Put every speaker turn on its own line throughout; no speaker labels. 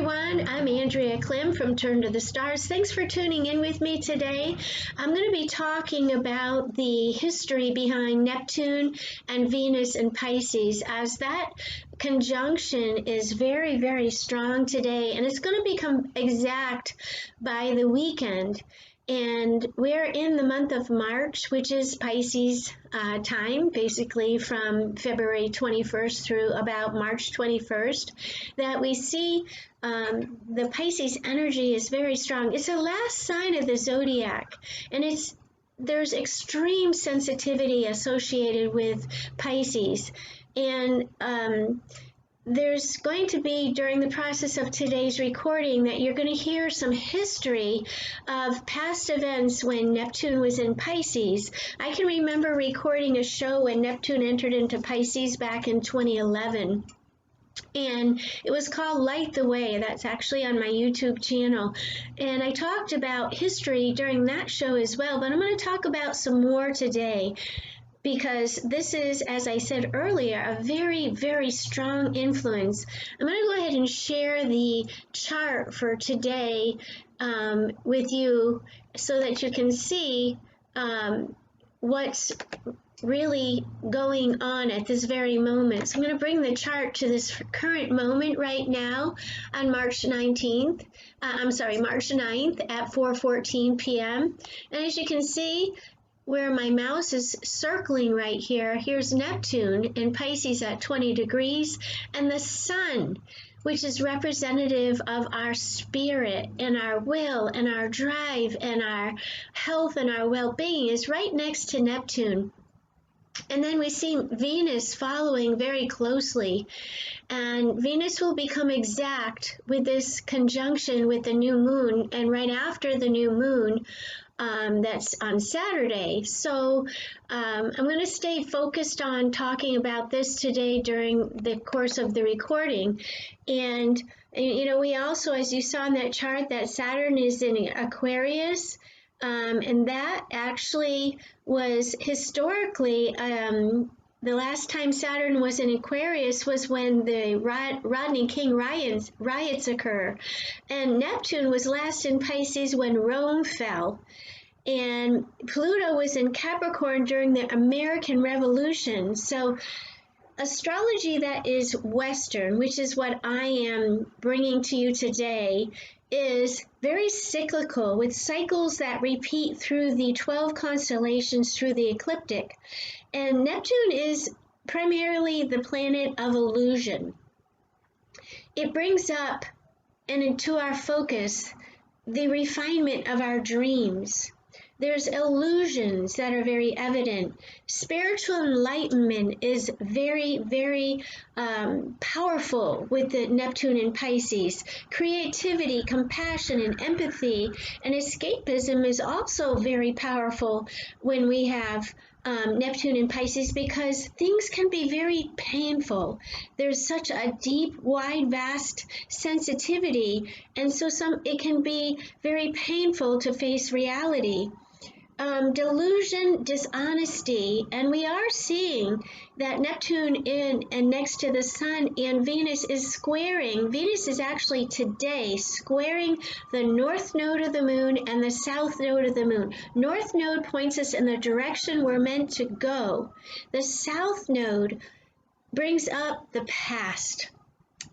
everyone. I'm Andrea Klim from Turn to the Stars. Thanks for tuning in with me today. I'm going to be talking about the history behind Neptune and Venus in Pisces, as that conjunction is very, very strong today, and it's going to become exact by the weekend. And we're in the month of March, which is Pisces time, basically from February 21st through about March 21st, that we see the Pisces energy is very strong. It's the last sign of the zodiac, and there's extreme sensitivity associated with Pisces. And there's going to be, during the process of today's recording, that you're going to hear some history of past events when Neptune was in Pisces. I can remember recording a show when Neptune entered into Pisces back in 2011. And it was called Light the Way. That's actually on my YouTube channel. And I talked about history during that show as well, but I'm going to talk about some more today, because this is, as I said earlier, a very, very strong influence. I'm going to go ahead and share the chart for today with you so that you can see what's really going on at this very moment. So I'm going to bring the chart to this current moment right now on March 9th at 4:14 p.m. And as you can see, where my mouse is circling right here, here's Neptune in Pisces at 20 degrees, and the Sun, which is representative of our spirit and our will and our drive and our health and our well-being, is right next to Neptune. And then we see Venus following very closely, and Venus will become exact with this conjunction with the new moon, and right after the new moon, that's on Saturday. So I'm going to stay focused on talking about this today during the course of the recording. And you know, we also, as you saw in that chart, that Saturn is in Aquarius, and that actually was historically the last time Saturn was in Aquarius was when the Rodney King riots occur. And Neptune was last in Pisces when Rome fell. And Pluto was in Capricorn during the American Revolution. So astrology that is Western, which is what I am bringing to you today, is very cyclical, with cycles that repeat through the 12 constellations through the ecliptic. And Neptune is primarily the planet of illusion. It brings up and into our focus the refinement of our dreams. There's illusions that are very evident. Spiritual enlightenment is very, very powerful with the Neptune in Pisces. Creativity, compassion, and empathy and escapism is also very powerful when we have Neptune in Pisces, because things can be very painful. There's such a deep, wide, vast sensitivity, and so it can be very painful to face reality. Delusion, dishonesty, and we are seeing that Neptune in and next to the Sun and Venus is squaring. Venus is actually today squaring the north node of the moon and the south node of the moon. North node points us in the direction we're meant to go. The south node brings up the past,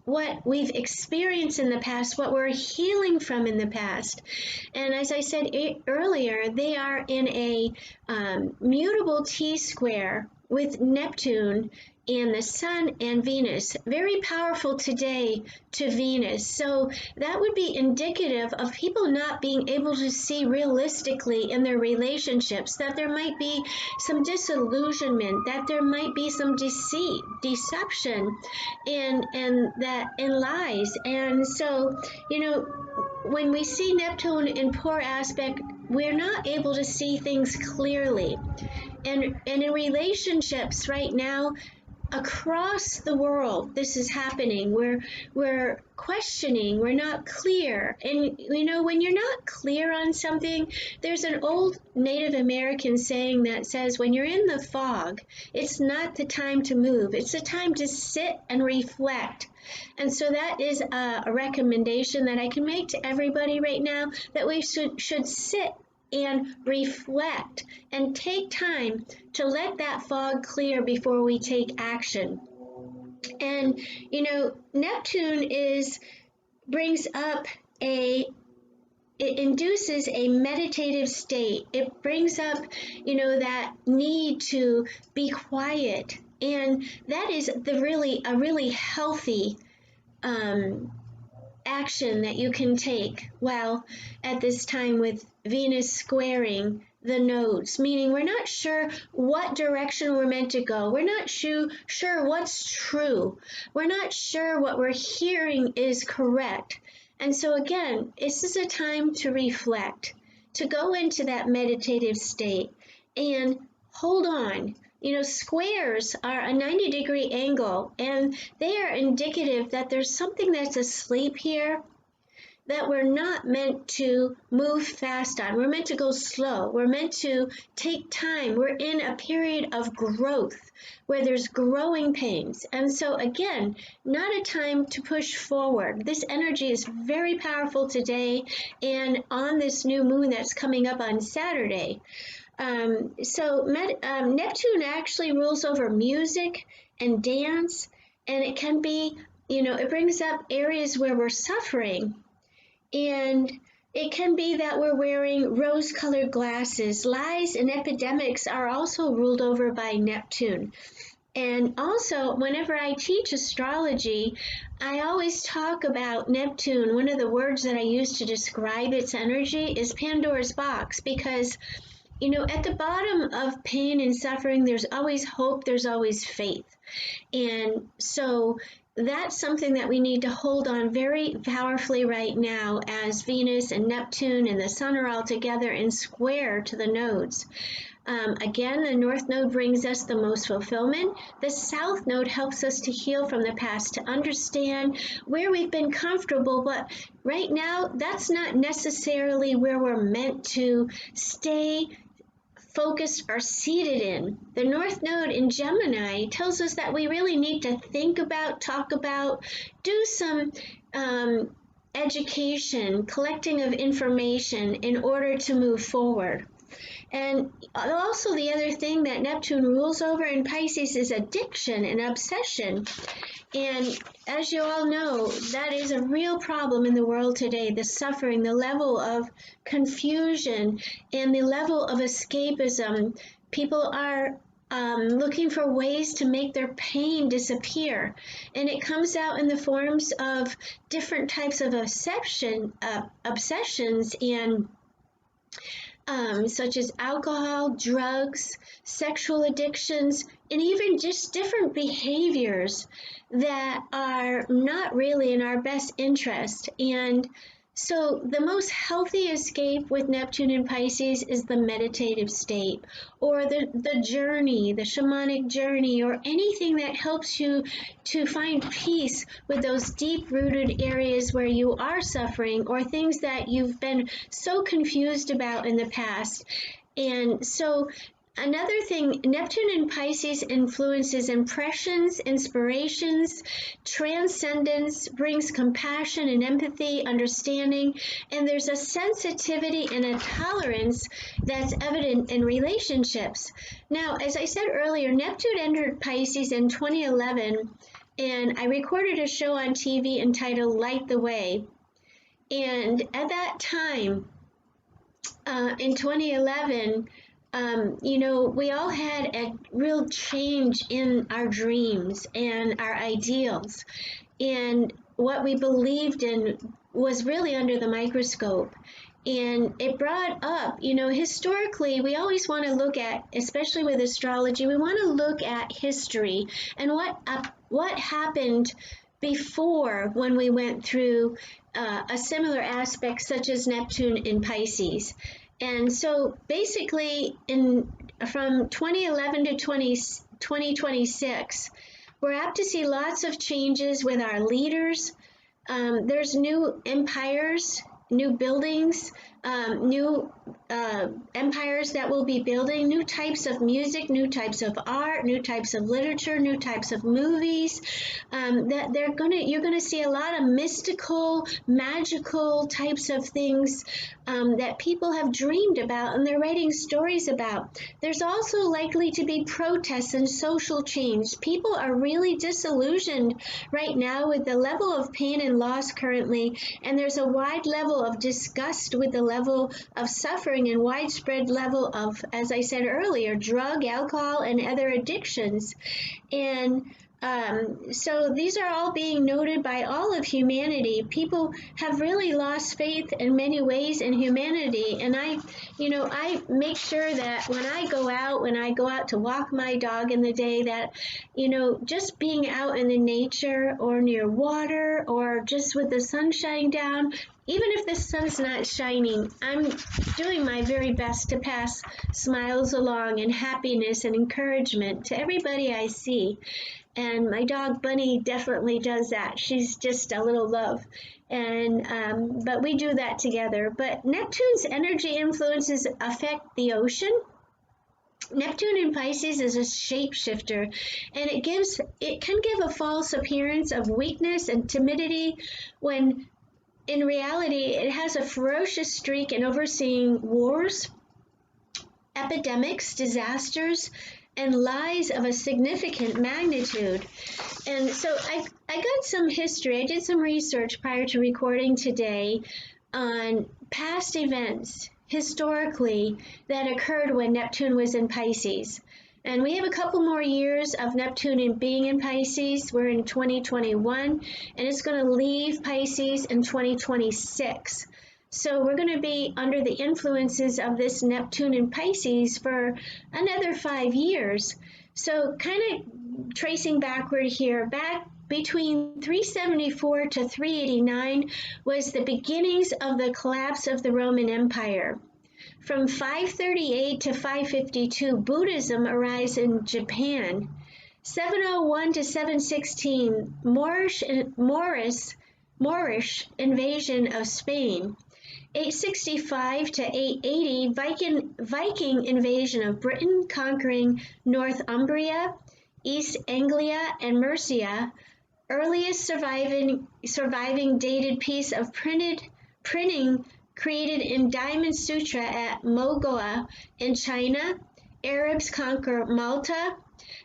what we've experienced in the past, what we're healing from in the past. And as I said earlier, they are in a mutable T-square with Neptune and the Sun and Venus. Very powerful today to Venus. So that would be indicative of people not being able to see realistically in their relationships, that there might be some disillusionment, that there might be some deceit, deception, and lies. And so, you know, when we see Neptune in poor aspect, we're not able to see things clearly. And in relationships right now, across the world this is happening. We're questioning, we're not clear. And you know, when you're not clear on something, there's an old Native American saying that says, when you're in the fog, it's not the time to move, it's the time to sit and reflect. And so that is a recommendation that I can make to everybody right now, that we should sit and reflect and take time to let that fog clear before we take action. And you know, Neptune brings up it induces a meditative state. It brings up, you know, that need to be quiet, and that is a really healthy action that you can take well at this time, with Venus squaring the nodes, meaning we're not sure what direction we're meant to go. We're not sure what's true. We're not sure what we're hearing is correct. And so again, this is a time to reflect, to go into that meditative state and hold on. You know, squares are a 90-degree angle, and they are indicative that there's something that's asleep here that we're not meant to move fast on. We're meant to go slow. We're meant to take time. We're in a period of growth where there's growing pains. And so again, not a time to push forward. This energy is very powerful today and on this new moon that's coming up on Saturday. Neptune actually rules over music and dance, and it can be, you know, it brings up areas where we're suffering, and it can be that we're wearing rose-colored glasses. Lies and epidemics are also ruled over by Neptune. And also, whenever I teach astrology, I always talk about Neptune. One of the words that I use to describe its energy is Pandora's box, because you know, at the bottom of pain and suffering, there's always hope, there's always faith. And so that's something that we need to hold on very powerfully right now, as Venus and Neptune and the Sun are all together and square to the nodes. Again, the North Node brings us the most fulfillment. The South Node helps us to heal from the past, to understand where we've been comfortable, but right now, that's not necessarily where we're meant to stay focused or seated in. The North Node in Gemini tells us that we really need to think about, talk about, do some education, collecting of information in order to move forward. And also the other thing that Neptune rules over in Pisces is addiction and obsession. And as you all know, that is a real problem in the world today, the suffering, the level of confusion, and the level of escapism. People are looking for ways to make their pain disappear. And it comes out in the forms of different types of obsessions and such as alcohol, drugs, sexual addictions, and even just different behaviors that are not really in our best interest. And so the most healthy escape with Neptune in Pisces is the meditative state, or the journey, the shamanic journey, or anything that helps you to find peace with those deep-rooted areas where you are suffering, or things that you've been so confused about in the past. And so another thing, Neptune in Pisces influences impressions, inspirations, transcendence, brings compassion and empathy, understanding, and there's a sensitivity and a tolerance that's evident in relationships. Now, as I said earlier, Neptune entered Pisces in 2011, and I recorded a show on TV entitled Light the Way. And at that time, in 2011, you know, we all had a real change in our dreams and our ideals, and what we believed in was really under the microscope. And it brought up, you know, historically, we always want to look at, especially with astrology, we want to look at history and what happened before, when we went through a similar aspect such as Neptune in Pisces. And so basically from 2011 to 2026, We're apt to see lots of changes with our leaders. There's new empires, new buildings, new empires that will be building, new types of music, new types of art, new types of literature, new types of movies. That you're gonna see a lot of mystical, magical types of things that people have dreamed about and they're writing stories about. There's also likely to be protests and social change. People are really disillusioned right now with the level of pain and loss currently, and there's a wide level of disgust with the level of suffering and widespread level of, as I said earlier, drug, alcohol, and other addictions. And so these are all being noted by all of humanity. People have really lost faith in many ways in humanity. And I make sure that when I go out to walk my dog in the day, that, just being out in the nature or near water or just with the sun shining down, even if the sun's not shining, I'm doing my very best to pass smiles along and happiness and encouragement to everybody I see. And my dog Bunny definitely does that. She's just a little love. And but we do that together. But Neptune's energy influences affect the ocean. Neptune in Pisces is a shapeshifter, and it can give a false appearance of weakness and timidity when in reality it has a ferocious streak in overseeing wars, epidemics, disasters, and lies of a significant magnitude. And so I got some history. I did some research prior to recording today on past events historically that occurred when Neptune was in Pisces. And we have a couple more years of Neptune being in Pisces. We're in 2021, and it's going to leave Pisces in 2026. So we're going to be under the influences of this Neptune in Pisces for another 5 years. So kind of tracing backward here, back between 374 to 389 was the beginnings of the collapse of the Roman Empire. From 538 to 552, Buddhism arose in Japan. 701 to 716, Moorish invasion of Spain. 865 to 880, Viking invasion of Britain, conquering Northumbria, East Anglia, and Mercia. Earliest surviving dated piece of printing created in Diamond Sutra at Mogoa in China. Arabs conquer Malta.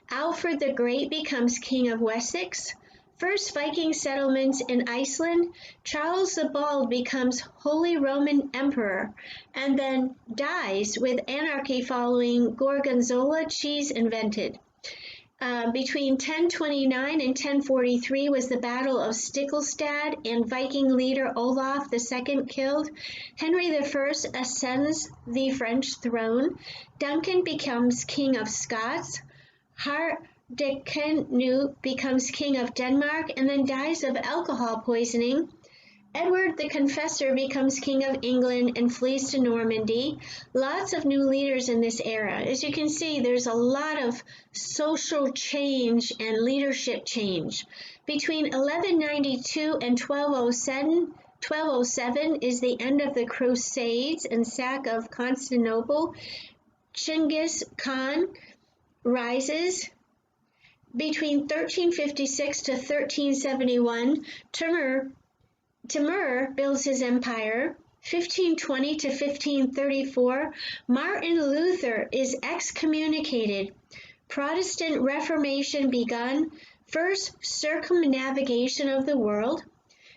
Alfred the Great becomes king of Wessex. First Viking settlements in Iceland. Charles the Bald becomes Holy Roman Emperor and then dies with anarchy following Gorgonzola cheese invented. Between 1029 and 1043 was the Battle of Stiklestad and Viking leader Olaf II killed. Henry I ascends the French throne. Duncan becomes King of Scots. Hardicanute becomes King of Denmark and then dies of alcohol poisoning. Edward the Confessor becomes King of England and flees to Normandy. Lots of new leaders in this era. As you can see, there's a lot of social change and leadership change. Between 1192 and 1207 is the end of the Crusades and sack of Constantinople. Genghis Khan rises. Between 1356 to 1371, Timur builds his empire. 1520 to 1534, Martin Luther is excommunicated. Protestant Reformation begun. First circumnavigation of the world.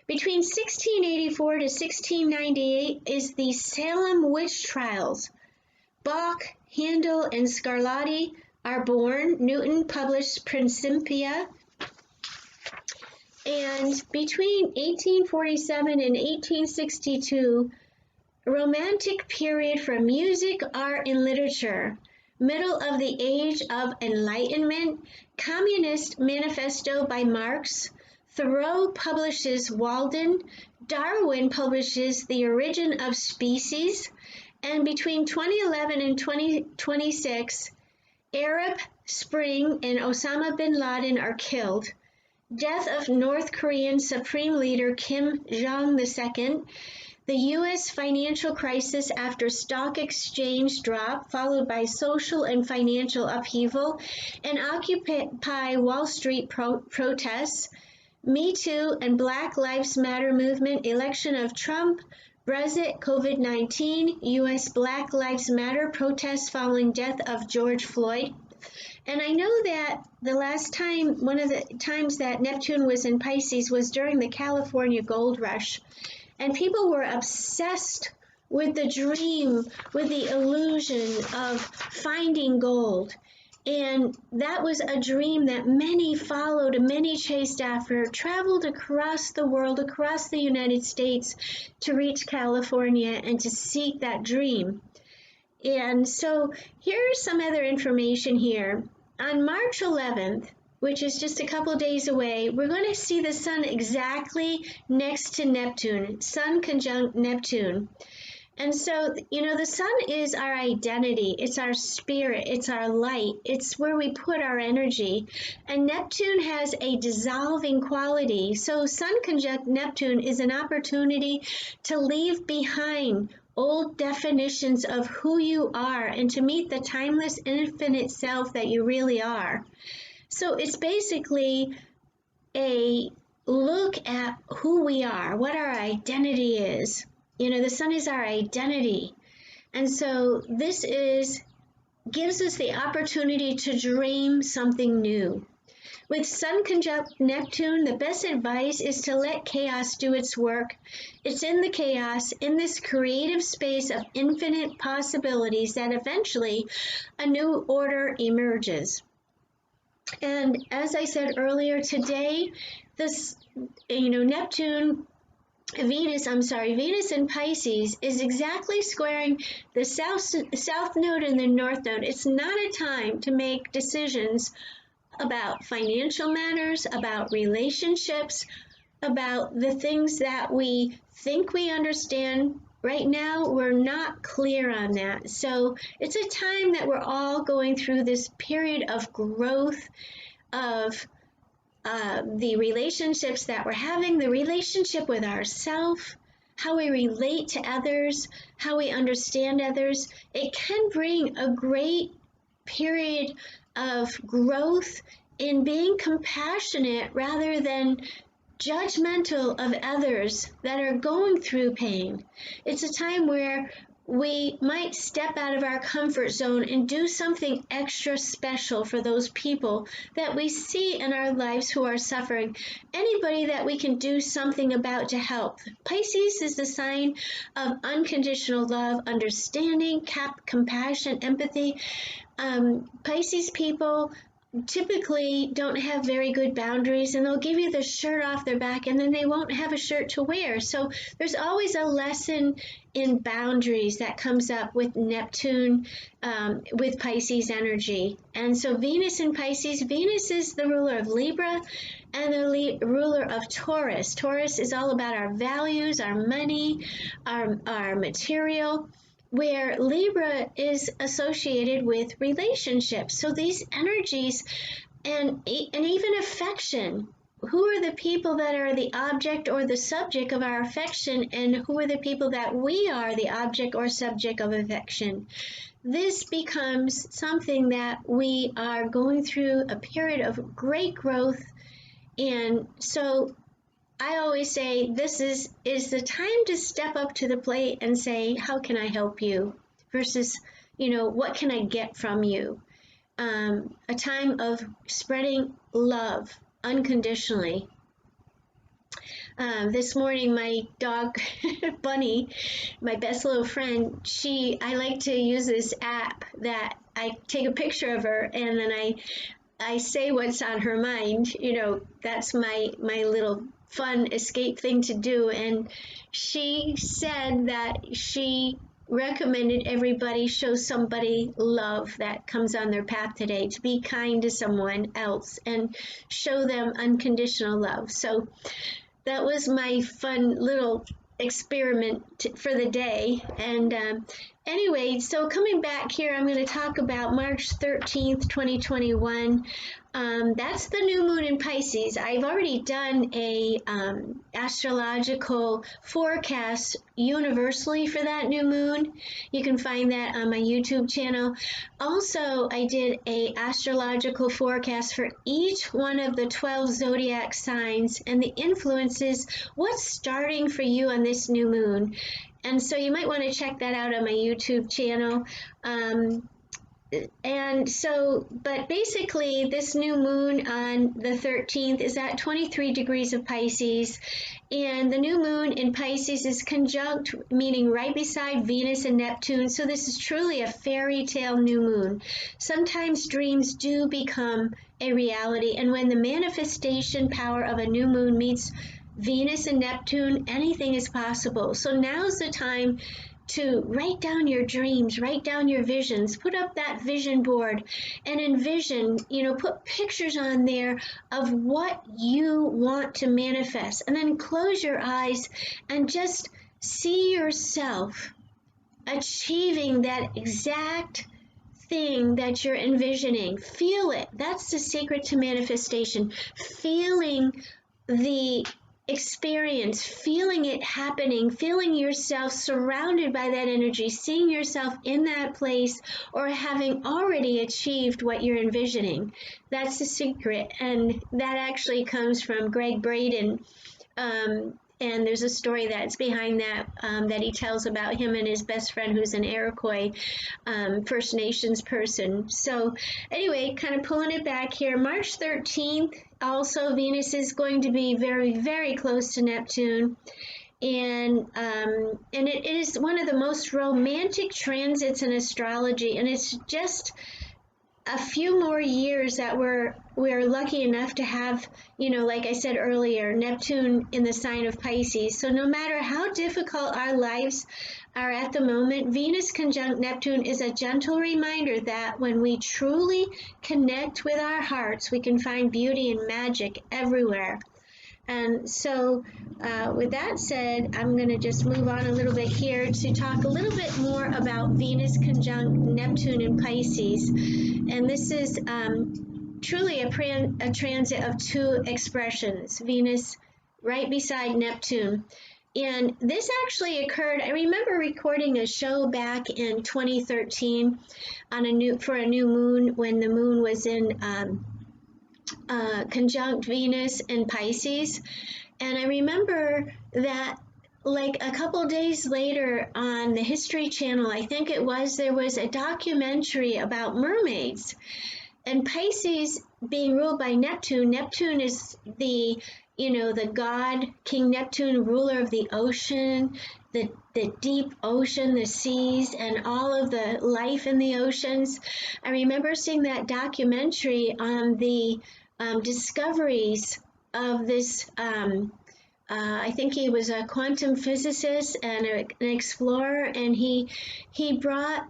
Between 1684 to 1698 is the Salem witch trials. Bach, Handel, and Scarlatti are born. Newton published Principia. And between 1847 and 1862, Romantic period for music, art, and literature. Middle of the Age of Enlightenment, Communist Manifesto by Marx. Thoreau publishes Walden. Darwin publishes The Origin of Species. And between 2011 and 2026, Arab spring and Osama bin Laden are killed. Death of North Korean Supreme Leader Kim Jong-il. The U.S. financial crisis after stock exchange drop, followed by social and financial upheaval, and Occupy Wall Street protests, Me Too and Black Lives Matter movement, election of Trump, Brexit, COVID-19, U.S. Black Lives Matter protests following death of George Floyd. And I know that the last time, one of the times that Neptune was in Pisces was during the California gold rush. And people were obsessed with the dream, with the illusion of finding gold. And that was a dream that many followed and many chased after, traveled across the world, across the United States to reach California and to seek that dream. And so here's some other information here. On March 11th, which is just a couple days away, we're going to see the sun exactly next to Neptune, Sun conjunct Neptune. And so, the sun is our identity, it's our spirit, it's our light, it's where we put our energy. And Neptune has a dissolving quality. So Sun conjunct Neptune is an opportunity to leave behind old definitions of who you are and to meet the timeless, infinite self that you really are. So it's basically a look at who we are, what our identity is. The sun is our identity. And so this gives us the opportunity to dream something new. With Sun conjunct Neptune, the best advice is to let chaos do its work. It's in the chaos, in this creative space of infinite possibilities, that eventually a new order emerges. And as I said earlier today, this, Venus in Pisces is exactly squaring the south node and the north node. It's not a time to make decisions about financial matters, about relationships, about the things that we think we understand. Right now, we're not clear on that. So it's a time that we're all going through this period of growth of the relationships that we're having, the relationship with ourselves, how we relate to others, how we understand others. It can bring a great period of growth in being compassionate rather than judgmental of others that are going through pain. It's a time where we might step out of our comfort zone and do something extra special for those people that we see in our lives who are suffering. Anybody that we can do something about to help. Pisces is the sign of unconditional love, understanding, compassion, empathy. Pisces people typically don't have very good boundaries, and they'll give you the shirt off their back and then they won't have a shirt to wear. So there's always a lesson in boundaries that comes up with Neptune, with Pisces energy. And so Venus in Pisces, Venus is the ruler of Libra and the ruler of Taurus. Taurus is all about our values, our money, our material, where Libra is associated with relationships. So these energies and even affection, who are the people that are the object or the subject of our affection, and who are the people that we are the object or subject of affection? This becomes something that we are going through a period of great growth. And so I always say this is the time to step up to the plate and say, how can I help you? Versus, what can I get from you? A time of spreading love unconditionally. This morning, my dog, Bunny, my best little friend, I like to use this app that I take a picture of her and then I say what's on her mind. That's my little fun escape thing to do. And she said that she recommended everybody show somebody love that comes on their path today, to be kind to someone else and show them unconditional love. So that was my fun little experiment for the day. And anyway, so coming back here, I'm going to talk about March 13th, 2021. That's the new moon in Pisces. I've already done a astrological forecast universally for that new moon. You can find that on my YouTube channel. Also, I did a astrological forecast for each one of the 12 zodiac signs and the influences, what's starting for you on this new moon. And so you might want to check that out on my YouTube channel. But basically this new moon on the 13th is at 23 degrees of Pisces, and the new moon in Pisces is conjunct, meaning right beside Venus and Neptune. So this is truly a fairy tale new moon. Sometimes dreams do become a reality, and when the manifestation power of a new moon meets Venus and Neptune, anything is possible. So now's the time to write down your dreams, write down your visions, put up that vision board and envision, put pictures on there of what you want to manifest, and then close your eyes and just see yourself achieving that exact thing that you're envisioning. Feel it. That's the secret to manifestation. Feeling the experience, feeling it happening, feeling yourself surrounded by that energy, seeing yourself in that place, or having already achieved what you're envisioning. That's the secret, and that actually comes from Greg Braden. And there's a story that's behind that that he tells about him and his best friend, who's an Iroquois First Nations person. So anyway, kind of pulling it back here, March 13th, also Venus is going to be very, very close to Neptune. And it is one of the most romantic transits in astrology, and it's just a few more years that we're lucky enough to have, like I said earlier, Neptune in the sign of Pisces. So no matter how difficult our lives are at the moment, Venus conjunct Neptune is a gentle reminder that when we truly connect with our hearts, we can find beauty and magic everywhere. And so with that said, I'm going to just move on a little bit here to talk a little bit more about Venus conjunct Neptune in Pisces. And this is truly a transit of two expressions, Venus right beside Neptune. And this actually occurred, I remember recording a show back in 2013 on for a new moon, when the moon was in conjunct Venus and Pisces. And I remember that like a couple days later on the History Channel, I think it was, there was a documentary about mermaids. And Pisces being ruled by Neptune, Neptune is the god, King Neptune, ruler of the ocean, the deep ocean, the seas, and all of the life in the oceans. I remember seeing that documentary on the discoveries of this, I think he was a quantum physicist and an explorer, and he brought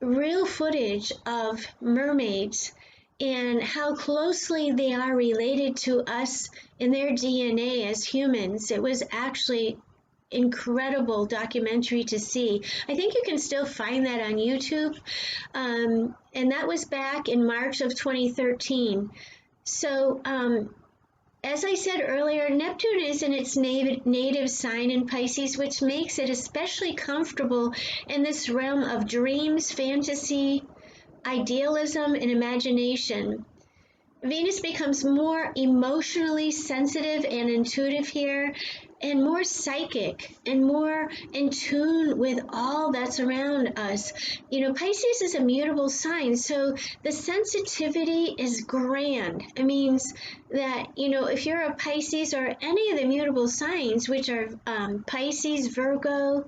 real footage of mermaids and how closely they are related to us in their DNA as humans. It was actually incredible documentary to see. I think you can still find that on YouTube. And that was back in March of 2013. So, as I said earlier, Neptune is in its native sign in Pisces, which makes it especially comfortable in this realm of dreams, fantasy, idealism, and imagination. Venus becomes more emotionally sensitive and intuitive here, and more psychic and more in tune with all that's around us. Pisces is a mutable sign, so the sensitivity is grand. It means that, if you're a Pisces or any of the mutable signs, which are Pisces, Virgo,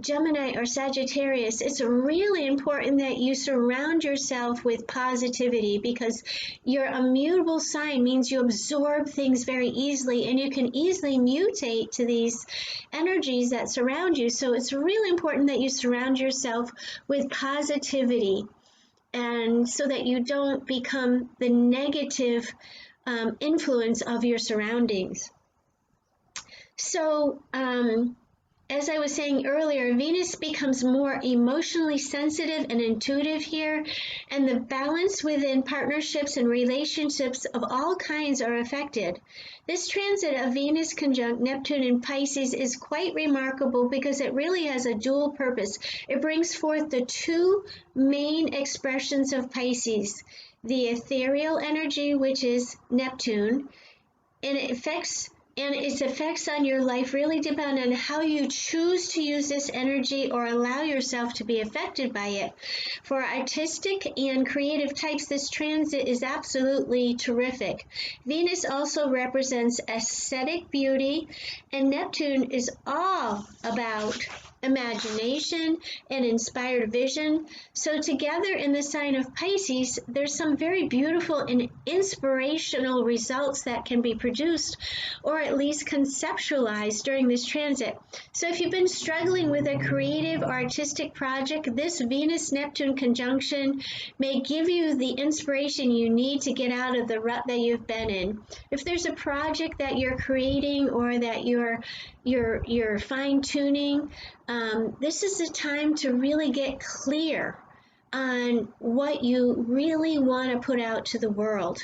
Gemini, or Sagittarius, it's really important that you surround yourself with positivity, because your immutable sign means you absorb things very easily, and you can easily mutate to these energies that surround you. So it's really important that you surround yourself with positivity, and so that you don't become the negative influence of your surroundings. So as I was saying earlier, Venus becomes more emotionally sensitive and intuitive here, and the balance within partnerships and relationships of all kinds are affected. This transit of Venus conjunct Neptune in Pisces is quite remarkable because it really has a dual purpose. It brings forth the two main expressions of Pisces, the ethereal energy, which is Neptune, and its effects on your life really depend on how you choose to use this energy or allow yourself to be affected by it. For artistic and creative types, this transit is absolutely terrific. Venus also represents aesthetic beauty, and Neptune is all about imagination and inspired vision. So together in the sign of Pisces, there's some very beautiful and inspirational results that can be produced or at least conceptualized during this transit. So if you've been struggling with a creative or artistic project, this Venus-Neptune conjunction may give you the inspiration you need to get out of the rut that you've been in. If there's a project that you're creating or that you're fine-tuning, this is the time to really get clear on what you really want to put out to the world.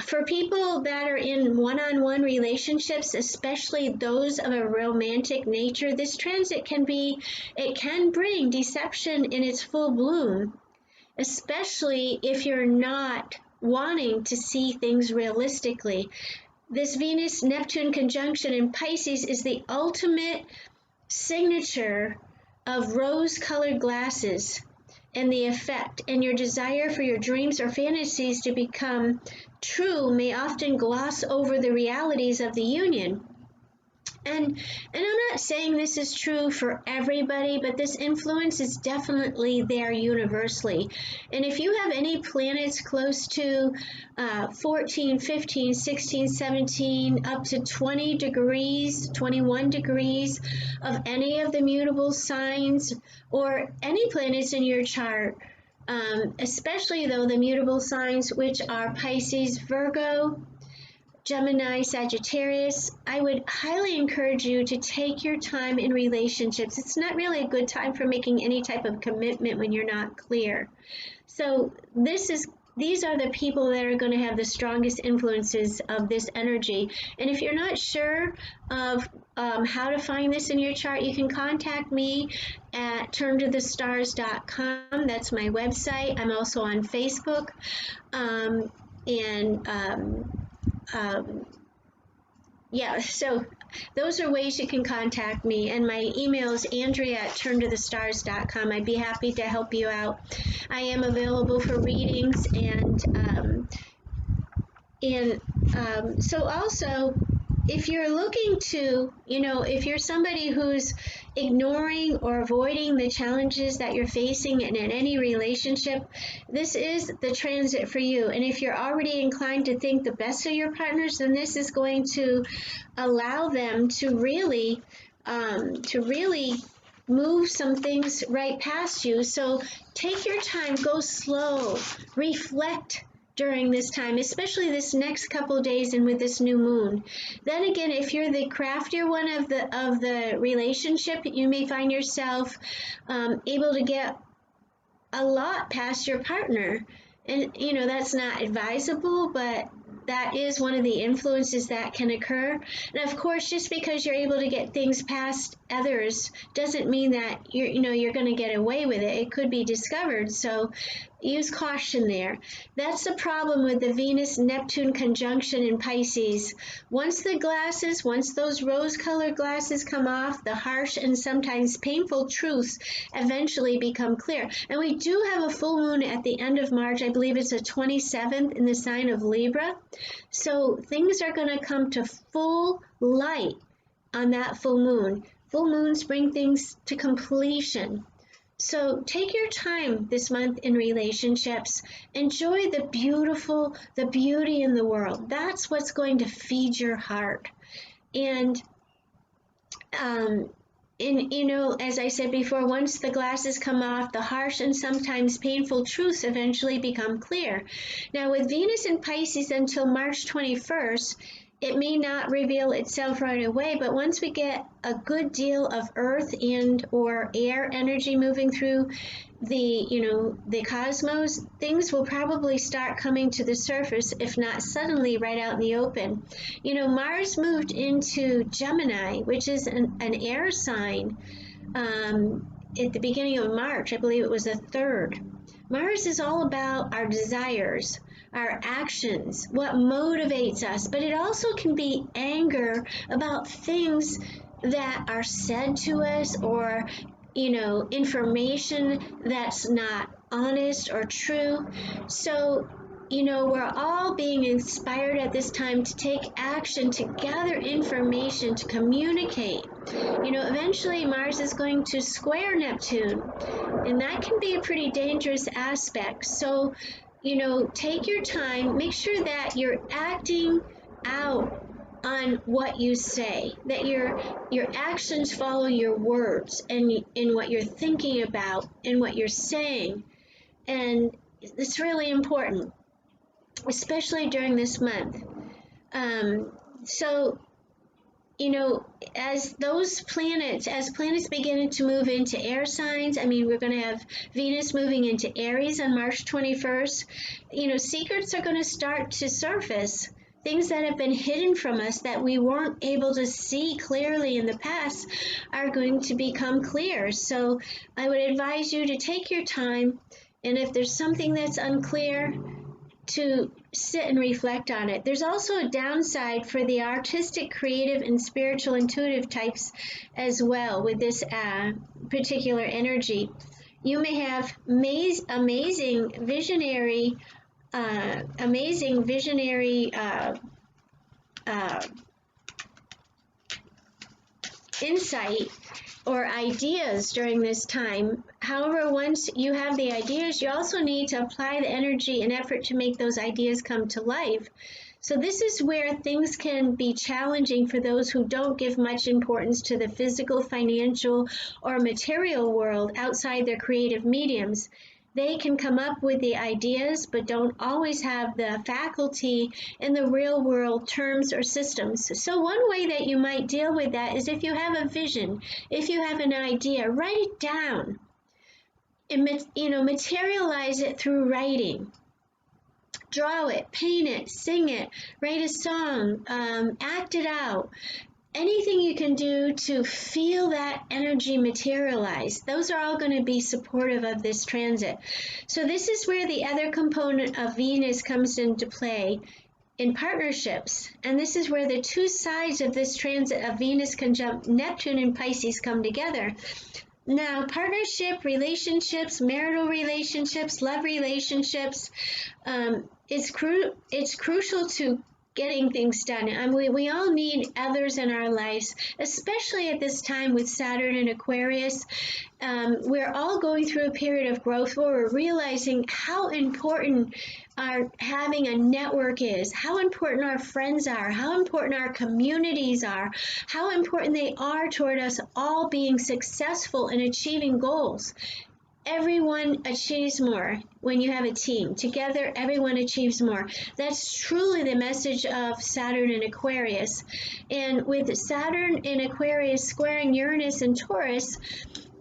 For people that are in one-on-one relationships, especially those of a romantic nature, this transit can bring deception in its full bloom, especially if you're not wanting to see things realistically. This Venus-Neptune conjunction in Pisces is the ultimate signature of rose-colored glasses, and the effect and your desire for your dreams or fantasies to become true may often gloss over the realities of the union. And I'm not saying this is true for everybody, but this influence is definitely there universally. And if you have any planets close to 14, 15, 16, 17, up to 20 degrees, 21 degrees of any of the mutable signs, or any planets in your chart, especially though the mutable signs, which are Pisces, Virgo, Gemini, Sagittarius, I would highly encourage you to take your time in relationships. It's not really a good time for making any type of commitment when you're not clear. So these are the people that are going to have the strongest influences of this energy. And if you're not sure of how to find this in your chart, you can contact me at turntothestars.com. That's my website. I'm also on Facebook. Yeah, so those are ways you can contact me, and my email is andrea@turntothestars.com. I'd be happy to help you out. I am available for readings, so also, if you're looking to, if you're somebody who's ignoring or avoiding the challenges that you're facing in any relationship, this is the transit for you. And if you're already inclined to think the best of your partners, then this is going to allow them to really move some things right past you. So take your time, go slow, reflect during this time, especially this next couple of days and with this new moon. Then again, if you're the craftier one of the relationship, you may find yourself able to get a lot past your partner. And that's not advisable, but that is one of the influences that can occur. And of course, just because you're able to get things past others doesn't mean that you're going to get away with it. It could be discovered. So use caution there. That's the problem with the Venus-Neptune conjunction in Pisces. Once those rose-colored glasses come off, the harsh and sometimes painful truths eventually become clear. And we do have a full moon at the end of March. I believe it's the 27th in the sign of Libra. So things are going to come to full light on that full moon. Full moons bring things to completion. So take your time this month in relationships. Enjoy the beauty in the world. That's what's going to feed your heart. And as I said before, once the glasses come off, the harsh and sometimes painful truths eventually become clear. Now, with Venus in Pisces until March 21st, it may not reveal itself right away, but once we get a good deal of earth and or air energy moving through the cosmos, things will probably start coming to the surface, if not suddenly right out in the open. Mars moved into Gemini, which is an air sign, at the beginning of March. I believe it was the 3rd. Mars is all about our desires, our actions, what motivates us, but it also can be anger about things that are said to us, or information that's not honest or true. So we're all being inspired at this time to take action, to gather information, to communicate. Eventually Mars is going to square Neptune, and that can be a pretty dangerous aspect. So, take your time, make sure that you're acting out on what you say, that your actions follow your words, and in what you're thinking about and what you're saying. And it's really important, especially during this month. So, as planets begin to move into air signs, we're going to have Venus moving into Aries on March 21st. Secrets are going to start to surface. Things that have been hidden from us that we weren't able to see clearly in the past are going to become clear. So I would advise you to take your time, and if there's something that's unclear, to sit and reflect on it. There's also a downside for the artistic, creative, and spiritual intuitive types as well with this particular energy. You may have amazing visionary insight or ideas during this time. However, once you have the ideas, you also need to apply the energy and effort to make those ideas come to life. So this is where things can be challenging for those who don't give much importance to the physical, financial, or material world outside their creative mediums. They can come up with the ideas, but don't always have the faculty in the real world terms or systems. So one way that you might deal with that is if you have a vision, if you have an idea, write it down and materialize it through writing. Draw it, paint it, sing it, write a song, act it out. Anything you can do to feel that energy materialize, those are all going to be supportive of this transit. So this is where the other component of Venus comes into play, in partnerships. And this is where the two sides of this transit of Venus conjunct Neptune and Pisces come together. Now, partnership, relationships, marital relationships, love relationships, it's crucial to getting things done. We all need others in our lives, especially at this time with Saturn and Aquarius. We're all going through a period of growth where we're realizing how important our having a network is, how important our friends are, how important our communities are, how important they are toward us all being successful in achieving goals. Everyone achieves more when you have a team. Together, everyone achieves more. That's truly the message of Saturn and Aquarius. And with Saturn in Aquarius squaring Uranus and Taurus,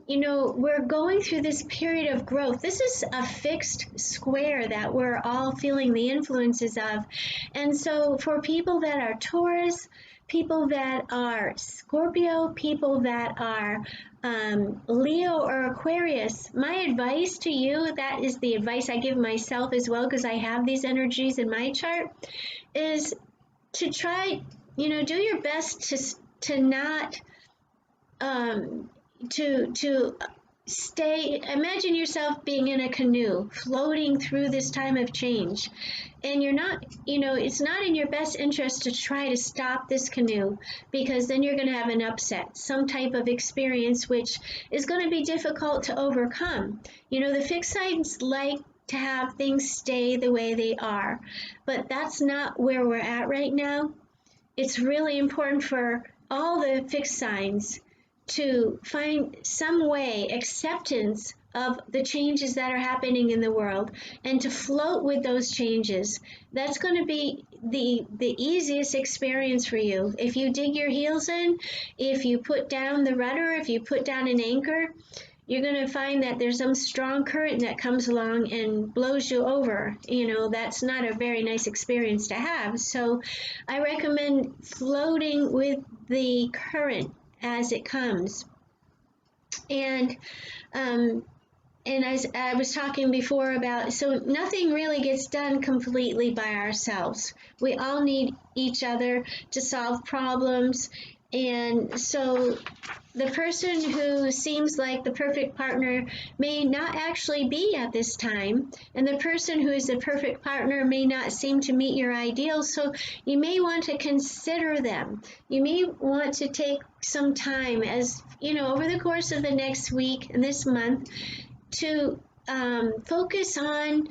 we're going through this period of growth. This is a fixed square that we're all feeling the influences of. And so for people that are Taurus, people that are Scorpio, people that are Leo or Aquarius, my advice to you, that is the advice I give myself as well, because I have these energies in my chart, is to try, do your best to not, to stay, imagine yourself being in a canoe, floating through this time of change. And you're not, it's not in your best interest to try to stop this canoe, because then you're going to have an upset, some type of experience, which is going to be difficult to overcome. The fixed signs like to have things stay the way they are, but that's not where we're at right now. It's really important for all the fixed signs to find some way, acceptance of the changes that are happening in the world, and to float with those changes. That's going to be the easiest experience for you. If you dig your heels in, if you put down the rudder, if you put down an anchor, you're going to find that there's some strong current that comes along and blows you over. That's not a very nice experience to have. So I recommend floating with the current as it comes. And as I was talking before about, so nothing really gets done completely by ourselves. We all need each other to solve problems. And so the person who seems like the perfect partner may not actually be at this time, and the person who is the perfect partner may not seem to meet your ideals, so you may want to consider them. You may want to take some time, as over the course of the next week and this month, to focus on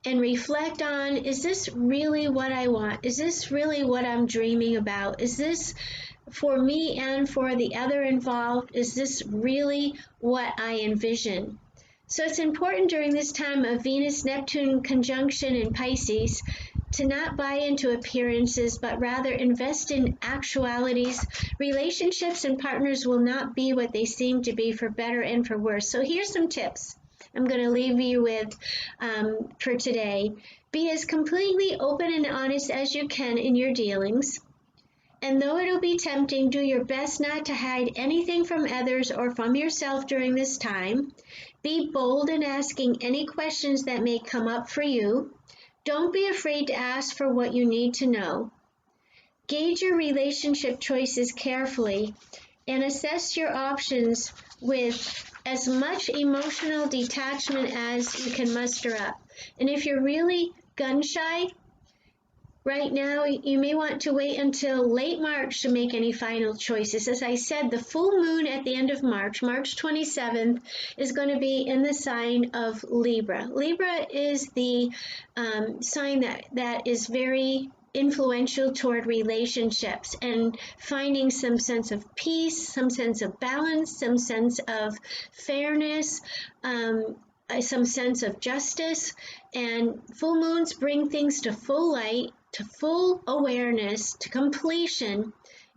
and reflect on, is this really what I want? Is this really what I'm dreaming about? Is this for me and for the other involved? Is this really what I envision? So it's important during this time of Venus-Neptune conjunction in Pisces to not buy into appearances, but rather invest in actualities. Relationships and partners will not be what they seem to be, for better and for worse. So here's some tips I'm going to leave you with for today. Be as completely open and honest as you can in your dealings. And though it'll be tempting, do your best not to hide anything from others or from yourself during this time. Be bold in asking any questions that may come up for you. Don't be afraid to ask for what you need to know. Gauge your relationship choices carefully and assess your options with as much emotional detachment as you can muster up. And if you're really gun shy, right now, you may want to wait until late March to make any final choices. As I said, the full moon at the end of March, March 27th, is going to be in the sign of Libra. Libra is the sign that is very influential toward relationships and finding some sense of peace, some sense of balance, some sense of fairness, some sense of justice. And full moons bring things to full light, to full awareness, to completion,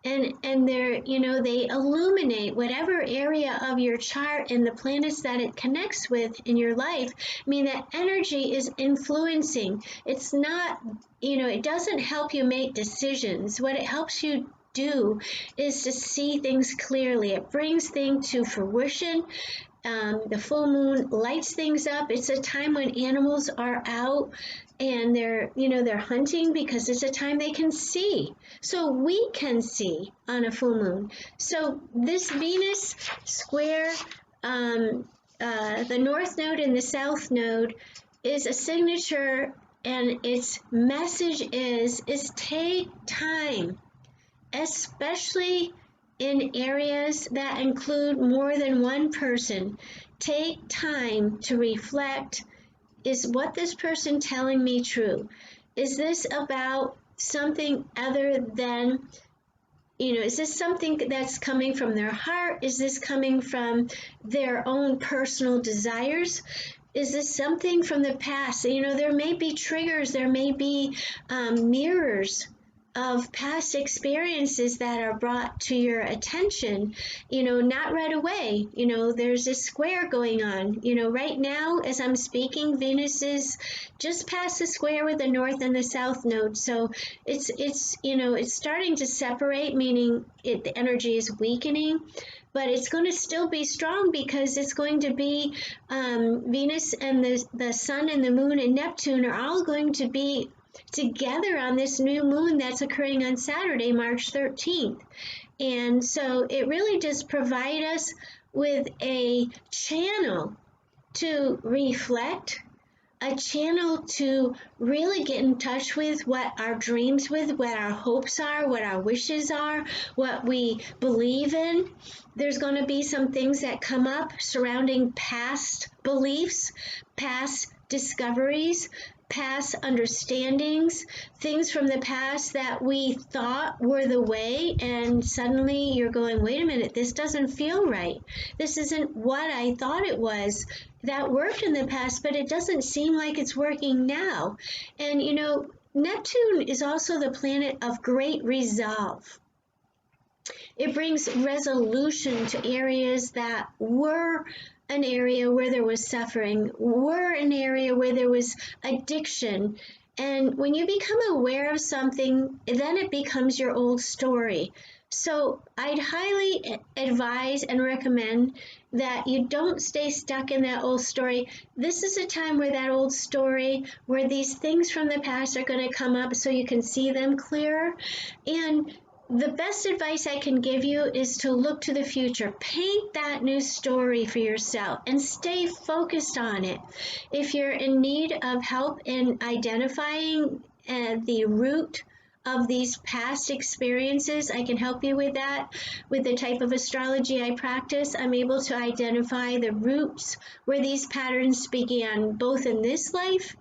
and they illuminate whatever area of your chart and the planets that it connects with in your life. I mean, that energy is influencing. It's not, it doesn't help you make decisions. What it helps you do is to see things clearly. It brings things to fruition. The full moon lights things up. It's a time when animals are out and they're hunting, because it's a time they can see. So we can see on a full moon. So this Venus square, the North Node and the South Node, is a signature, and its message is take time, especially in areas that include more than one person. Take time to reflect. Is what this person telling me true? Is this about something other than, is this something that's coming from their heart? Is this coming from their own personal desires? Is this something from the past? There may be triggers, there may be mirrors of past experiences that are brought to your attention, not right away. There's a square going on. Right now, as I'm speaking, Venus is just past the square with the North and the South Node. So it's starting to separate, meaning the energy is weakening, but it's going to still be strong, because it's going to be Venus and the Sun and the Moon and Neptune are all going to be together on this new moon that's occurring on Saturday, March 13th. And so it really does provide us with a channel to reflect, a channel to really get in touch with what our dreams with, what our hopes are, what our wishes are, what we believe in. There's going to be some things that come up surrounding past beliefs, past discoveries, past understandings, things from the past that we thought were the way, and suddenly you're going, wait a minute, this doesn't feel right. This isn't what I thought it was. That worked in the past, but it doesn't seem like it's working now. And you know, Neptune is also the planet of great resolve. It brings resolution to areas that were an area where there was suffering, were an area where there was addiction. And when you become aware of something, then it becomes your old story. So I'd highly advise and recommend that you don't stay stuck in that old story. This is a time where that old story, where these things from the past are going to come up so you can see them clearer. And the best advice I can give you is to look to the future. Paint that new story for yourself and stay focused on it. If you're in need of help in identifying the root of these past experiences, I can help you with that. With the type of astrology I practice, I'm able to identify the roots where these patterns began, both in this life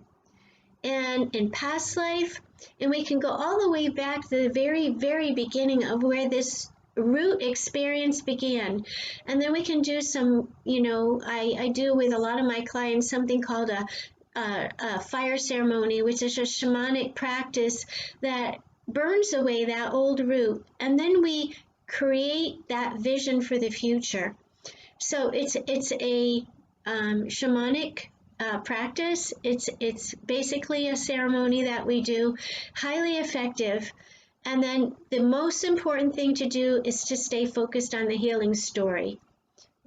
and in past life. And we can go all the way back to the very, very beginning of where this root experience began. And then we can do some, you know, I do with a lot of my clients something called a fire ceremony, which is a shamanic practice that burns away that old root. And then we create that vision for the future. So it's a shamanic practice. It's basically a ceremony that we do, highly effective. And then the most important thing to do is to stay focused on the healing story.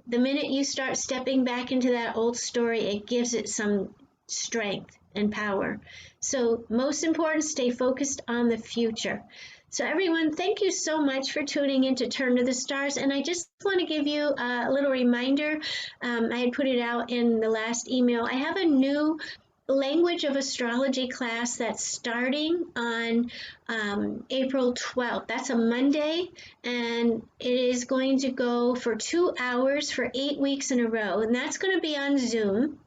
The minute you start stepping back into that old story, it gives it some strength and power. So most important, stay focused on the future. So everyone, thank you so much for tuning in to Turn to the Stars. And I just want to give you a little reminder. I had put it out in the last email. I have a new language of astrology class that's starting on April 12th. That's a Monday, and it is going to go for 2 hours for 8 weeks in a row. And that's going to be on Zoom.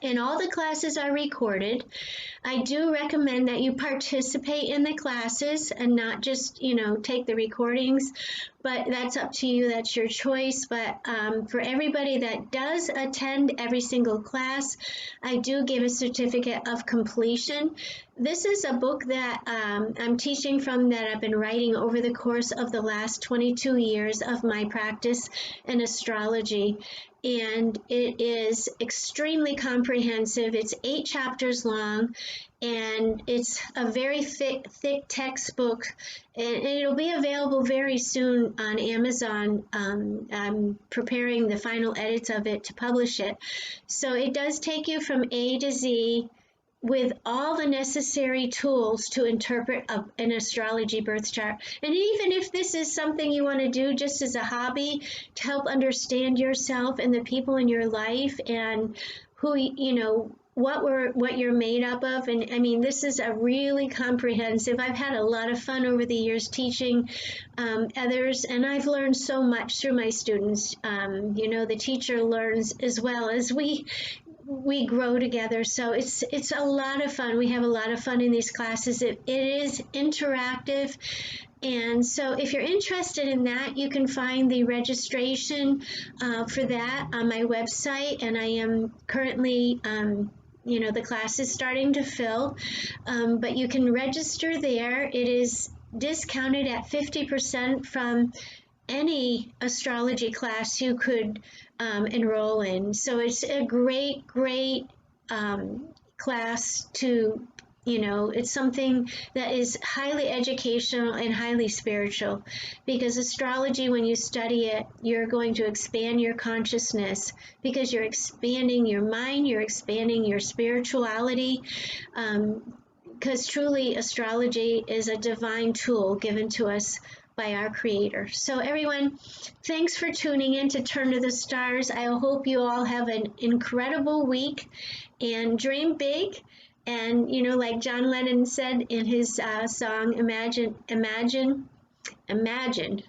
And all the classes are recorded. I do recommend that you participate in the classes and not just, you know, take the recordings, but that's up to you. That's your choice. But for everybody that does attend every single class, I do give a certificate of completion. This is a book that I'm teaching from, that I've been writing over the course of the last 22 years of my practice in astrology. And it is extremely comprehensive. It's 8 chapters long, and it's a very thick textbook, and it'll be available very soon on Amazon. I'm preparing the final edits of it to publish it. So it does take you from A to Z with all the necessary tools to interpret an astrology birth chart. And even if this is something you want to do just as a hobby to help understand yourself and the people in your life and who, you know, what you're made up of. And I mean, this is a really comprehensive. I've had a lot of fun over the years teaching others, and I've learned so much through my students. You know, the teacher learns as well as we grow together. So it's a lot of fun. We have a lot of fun in these classes. It is interactive. And so if you're interested in that, you can find the registration for that on my website. And I am currently, you know, the class is starting to fill, but you can register there. It is discounted at 50% from any astrology class you could enroll in. So it's a great class to, you know, it's something that is highly educational and highly spiritual, because astrology, when you study it, you're going to expand your consciousness, because you're expanding your mind, you're expanding your spirituality, because truly astrology is a divine tool given to us by our Creator. So everyone, thanks for tuning in to Turn to the Stars. I hope you all have an incredible week and dream big. And, you know, like John Lennon said in his song, Imagine, imagine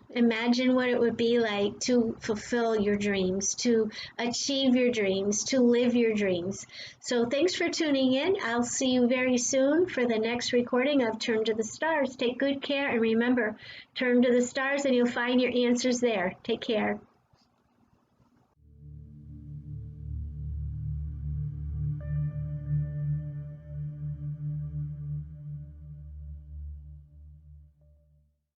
what it would be like to fulfill your dreams, to achieve your dreams, to live your dreams. So thanks for tuning in. I'll see you very soon for the next recording of Turn to the Stars. Take good care, and remember, turn to the stars and you'll find your answers there. Take care.